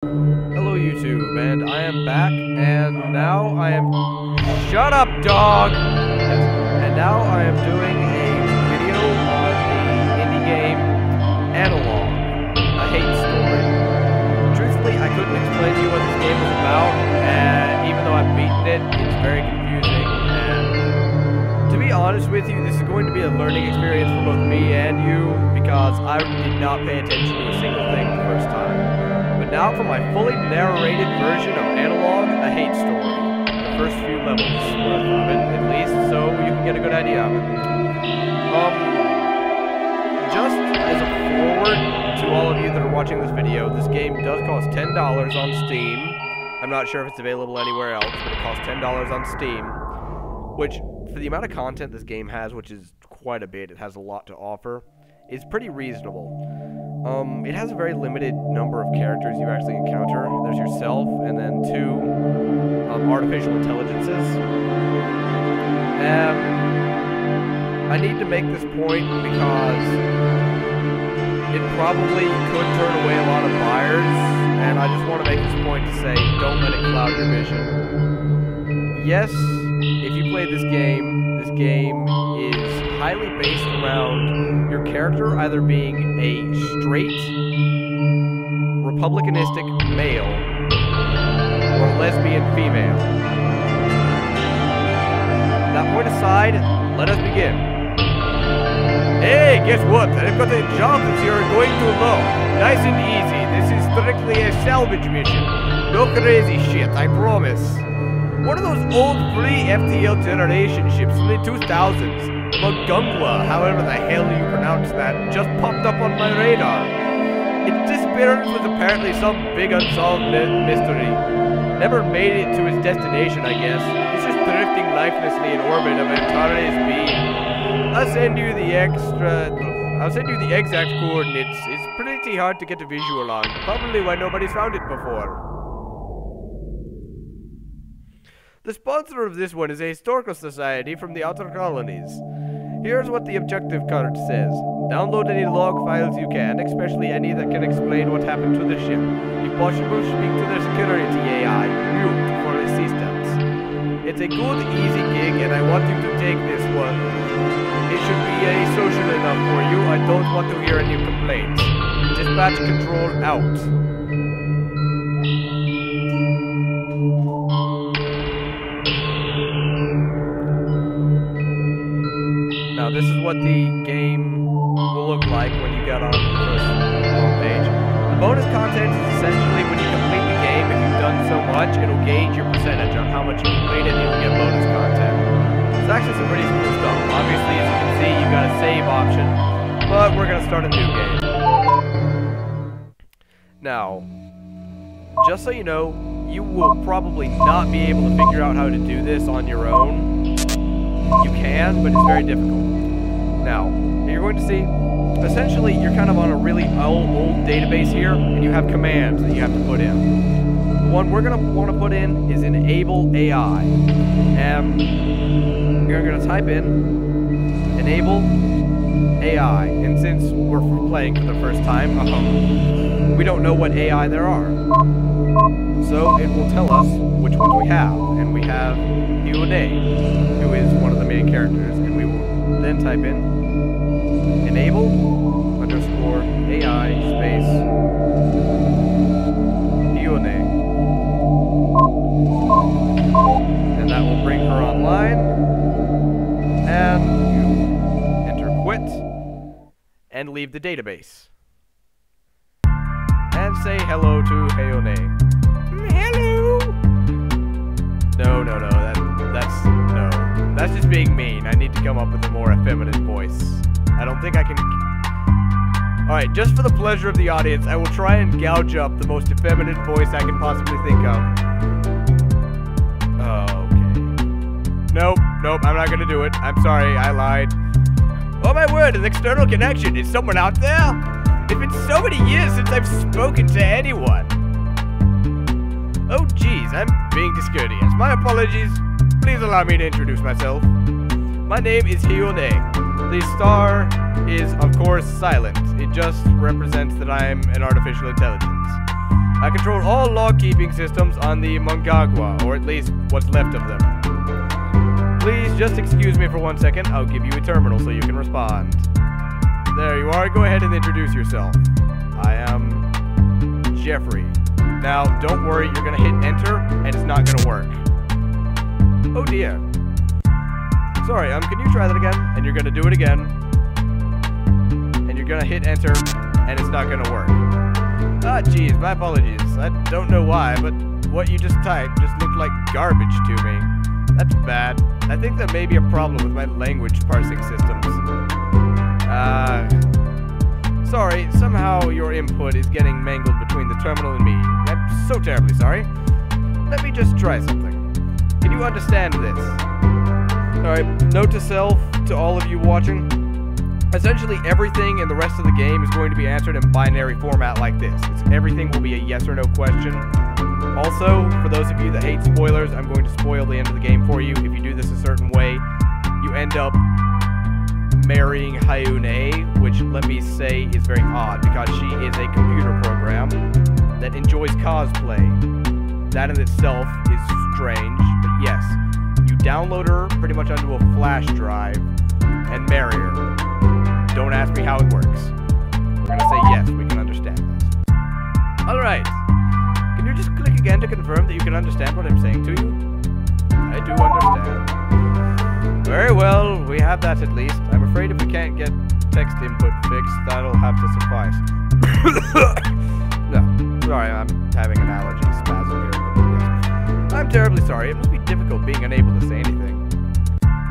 Hello YouTube, and I am back, and now I am... Shut up, dog! Yes. And now I am doing a video on the indie game Analogue, a hate story. Truthfully, I couldn't explain to you what this game was about, and even though I've beaten it, it's very confusing, and to be honest with you, this is going to be a learning experience for both me and you, because I did not pay attention to a single thing the first time. But now for my fully narrated version of Analogue, a hate story. The first few levels worth of it, at least, so you can get a good idea of it. Just as a forward to all of you that are watching this video, this game does cost $10 on Steam. I'm not sure if it's available anywhere else, but it costs $10 on Steam. Which, for the amount of content this game has, which is quite a bit, it has a lot to offer, is pretty reasonable. It has a very limited number of characters you actually encounter. There's yourself, and then two artificial intelligences. I need to make this point because it probably could turn away a lot of buyers, and I just want to make this point to say, don't let it cloud your vision. Yes, if you play this game is highly based around your character either being a straight, republicanistic male or a lesbian female. That point aside, let us begin. Hey, guess what? I've got a job that you're going to love. Nice and easy. This is strictly a salvage mission. No crazy shit, I promise. One of those old free FTL generation ships from the 2000s. Magungwa, however the hell you pronounce that, just popped up on my radar. Its disappearance was apparently some big unsolved mystery. Never made it to its destination, I guess. It's just drifting lifelessly in orbit of Antares B. I'll send you the exact coordinates. It's pretty hard to get a visual on. Probably why nobody's found it before. The sponsor of this one is a historical society from the outer colonies. Here's what the objective card says. Download any log files you can, especially any that can explain what happened to the ship. If possible, speak to their security AI, mute, for assistance. It's a good, easy gig, and I want you to take this one. It should be social enough for you. I don't want to hear any complaints. Dispatch control out. Now, this is what the game will look like when you get on the first homepage. The bonus content is essentially when you complete the game, if you've done so much, it'll gauge your percentage on how much you completed and you'll get bonus content. It's actually some pretty cool stuff. Obviously, as you can see, you've got a save option, but we're going to start a new game. Now, just so you know, you will probably not be able to figure out how to do this on your own. You can, but it's very difficult. Now, you're going to see, essentially, you're kind of on a really old database here, and you have commands that you have to put in. The one we're going to want to put in is enable AI. You're going to type in enable AI, and since we're playing for the first time, we don't know what AI there are. So it will tell us which ones we have, and we have Ione, who is one of the main characters, and we will then type in enable underscore AI space Ione, and that will bring her online, and you enter quit and leave the database and say hello to Ione. Hello! No, that's just being mean. I need to come up with a more effeminate voice. I don't think I can... Alright, just for the pleasure of the audience, I will try and gouge up the most effeminate voice I can possibly think of. Oh, okay. Nope, I'm not gonna do it. I'm sorry, I lied. Oh my word, an external connection. Is someone out there? It's been so many years since I've spoken to anyone. Oh geez, I'm being discourteous. My apologies. Please allow me to introduce myself. My name is Ione. The star is, of course, silent. It just represents that I am an artificial intelligence. I control all log-keeping systems on the Mongagua, or at least what's left of them. Please just excuse me for 1 second. I'll give you a terminal so you can respond. There you are. Go ahead and introduce yourself. I am Jeffrey. Now, don't worry. You're going to hit enter, and it's not going to work. Oh, dear. Sorry, can you try that again? And you're going to do it again. And you're going to hit enter, and it's not going to work. Ah, geez, my apologies. I don't know why, but what you just typed just looked like garbage to me. That's bad. I think that may be a problem with my language parsing systems. Sorry, somehow your input is getting mangled between the terminal and me. I'm so terribly sorry. Let me just try something. Can you understand this? Alright, note to self, to all of you watching. Essentially everything in the rest of the game is going to be answered in binary format like this. Everything will be a yes or no question. Also, for those of you that hate spoilers, I'm going to spoil the end of the game for you. If you do this a certain way, you end up marrying Hyune, which, let me say, is very odd because she is a computer program that enjoys cosplay. That in itself is strange, but yes, you download her pretty much onto a flash drive and marry her. Don't ask me how it works. We're gonna say yes, we can understand this. Alright. Can you just click again to confirm that you can understand what I'm saying to you? I do understand. Very well, we have that at least. I'm afraid if we can't get text input fixed, that'll have to suffice. No, sorry, I'm having an allergy spasm here. But yes. I'm terribly sorry. It must be difficult being unable to say anything.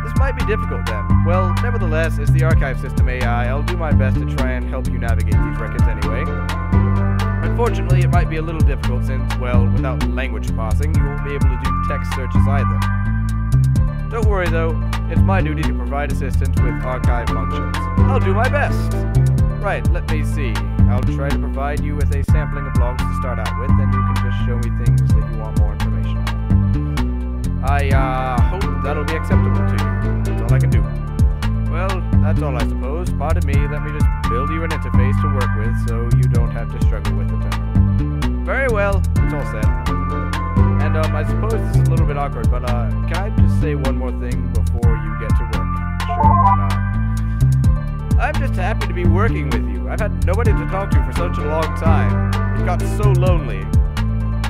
This might be difficult then. Well, nevertheless, as the archive system AI, I'll do my best to try and help you navigate these records anyway. Unfortunately, it might be a little difficult since, well, without language parsing, you won't be able to do text searches either. Don't worry though, it's my duty to provide assistance with archive functions. I'll do my best! Right, let me see. I'll try to provide you with a sampling of logs to start out with, and you can just show me things that you want more information on. I hope that'll be acceptable to you. That's all I can do. Well, that's all I suppose. Pardon me, let me just build you an interface to work with so you don't have to struggle with the terminal. Very well, it's all set. And I suppose this is a little bit awkward, but can I just say one more thing before you get to work? Sure, why not? I'm just happy to be working with you. I've had nobody to talk to for such a long time. It got so lonely.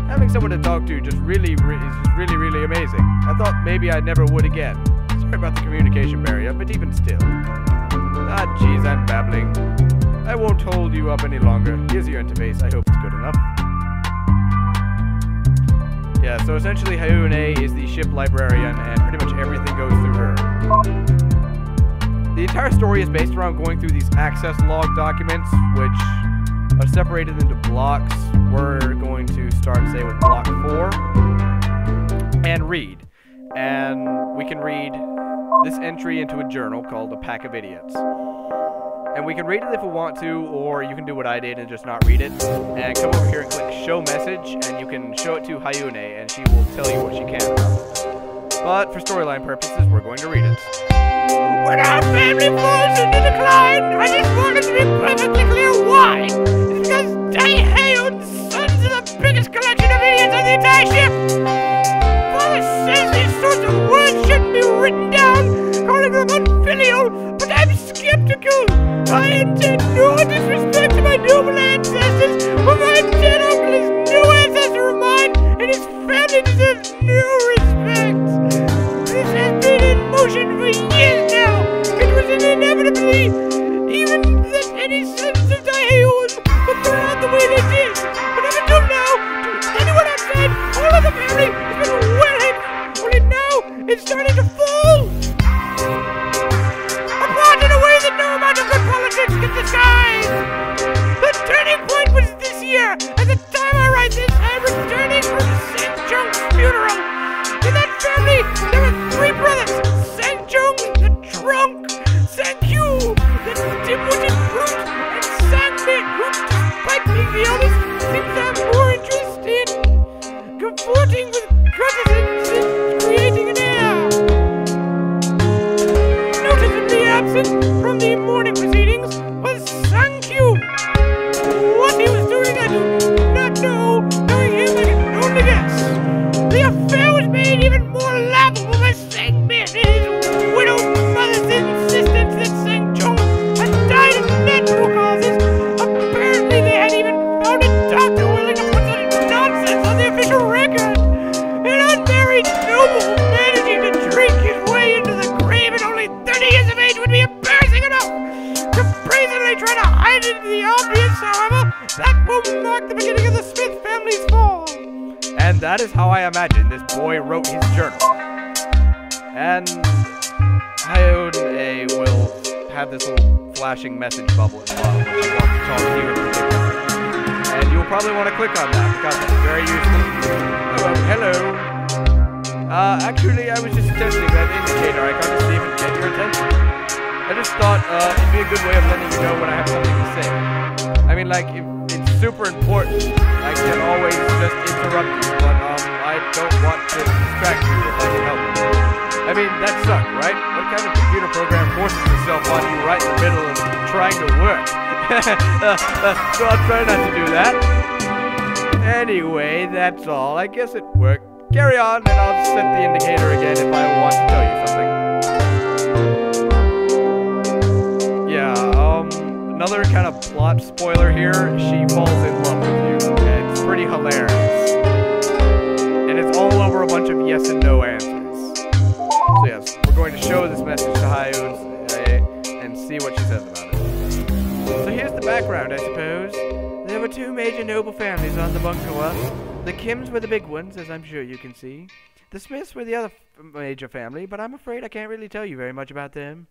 Having someone to talk to just really amazing. I thought maybe I never would again. Sorry about the communication barrier, but even still. Ah, jeez, I'm babbling. I won't hold you up any longer. Here's your interface. I hope it's good enough. Yeah, so essentially Hyune is the ship librarian, and pretty much everything goes through her. The entire story is based around going through these access log documents, which are separated into blocks. We're going to start, say, with block 4, and read. And we can read this entry into a journal called A Pack of Idiots. And we can read it if we want to, or you can do what I did and just not read it. And come over here and click Show Message, and you can show it to Hyune, and she will tell you what she can about it. But for storyline purposes, we're going to read it. When our family falls into decline, I just wanted to be perfectly clear why. It's because Daehaeun's sons are the biggest collection of idiots on the entire ship. Father says these sorts of words shouldn't be written down, calling them unfilial, but I'm skeptical. I intend no disrespect to my noble ancestors, but my dead uncle is no ancestor of mine, and his family deserves no respect. This has been in motion for years now. It was inevitably, even that any sons of Daehaeun would turn out the way they did. But up until now, to anyone outside, all of the family has been well hidden. Only now, it's starting to fall. Apart in a way that no amount of good politics can disguise. And that is how I imagine this boy wrote his journal. And Ione will have this little flashing message bubble at the bottom when she wants to talk to you in particular. And you'll probably want to click on that because it's very useful. Hello. Actually, I was just testing that indicator icon to see if it get your attention. I just thought it'd be a good way of letting you know when I have something to say. I mean, like, if it's super important, I can always just interrupt you, but I don't want to distract you if I can help it. I mean, that sucks, right? What kind of computer program forces itself on you right in the middle of trying to work? So I'll try not to do that. Anyway, that's all. I guess it worked. Carry on, and I'll set the indicator again if I want to tell you something. Yeah, another kind of plot spoiler here. She falls in love with you, and it's pretty hilarious. And it's all over a bunch of yes and no answers. So yes, we're going to show this message to Hayun and see what she says about it. So here's the background, I suppose. There were two major noble families on the Bungalow. The Kims were the big ones, as I'm sure you can see. The Smiths were the other major family, but I'm afraid I can't really tell you very much about them.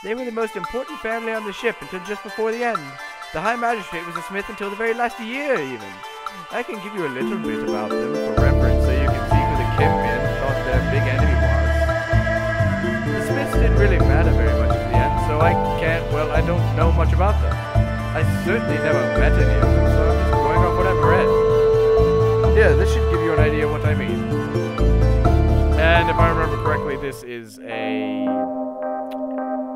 They were the most important family on the ship until just before the end. The High Magistrate was a Smith until the very last year, even. I can give you a little bit about them for reference, so you can see who the Kim men thought their big enemy was. The Smiths didn't really matter very much in the end, so I don't know much about them. I certainly never met any of them, so I'm just going off what I've read. Yeah, this should give you an idea of what I mean. And if I remember correctly, this is a...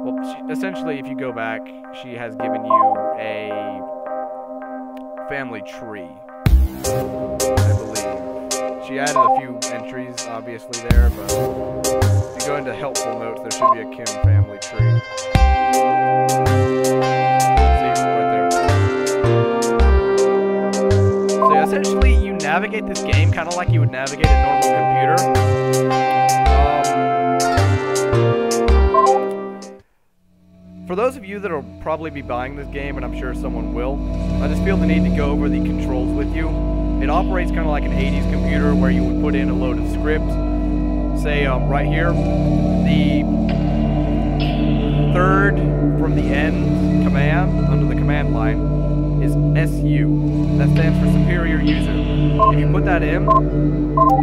Well, essentially, if you go back, she has given you a family tree, I believe. She added a few entries, obviously, there, but if you go into helpful notes, there should be a Kim family tree. Essentially, you navigate this game kind of like you would navigate a normal computer. For those of you that will probably be buying this game, and I'm sure someone will, I just feel the need to go over the controls with you. It operates kind of like an 80s computer where you would put in a load of script. Say, right here, the third from the end command, under the command line, is SU. That stands for Superior User. If you put that in,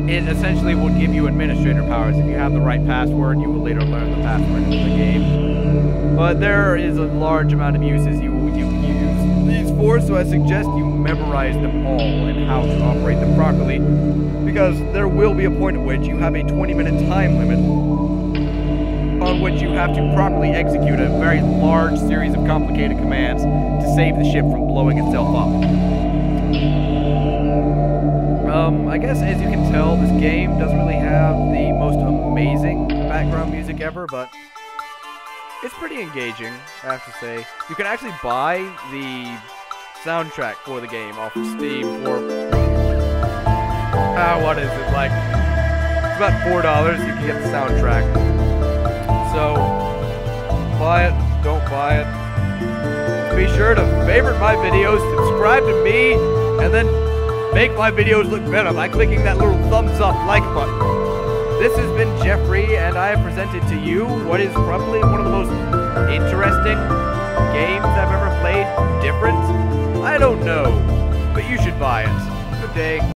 it essentially will give you administrator powers. If you have the right password, you will later learn the password in the game. But there is a large amount of uses you can use these for, so I suggest you memorize them all and how to operate them properly, because there will be a point at which you have a 20-minute time limit on which you have to properly execute a very large series of complicated commands to save the ship from blowing itself up. I guess as you can tell, this game doesn't really have the most amazing background music ever, but it's pretty engaging, I have to say. You can actually buy the soundtrack for the game off of Steam for, what is it, like, it's about $4 you can get the soundtrack. So, buy it, don't buy it. Be sure to favorite my videos, subscribe to me, and then make my videos look better by clicking that little thumbs up like button. This has been Jeffrey, and I have presented to you what is probably one of the most interesting games I've ever played. Different? I don't know, but you should buy it. Good day.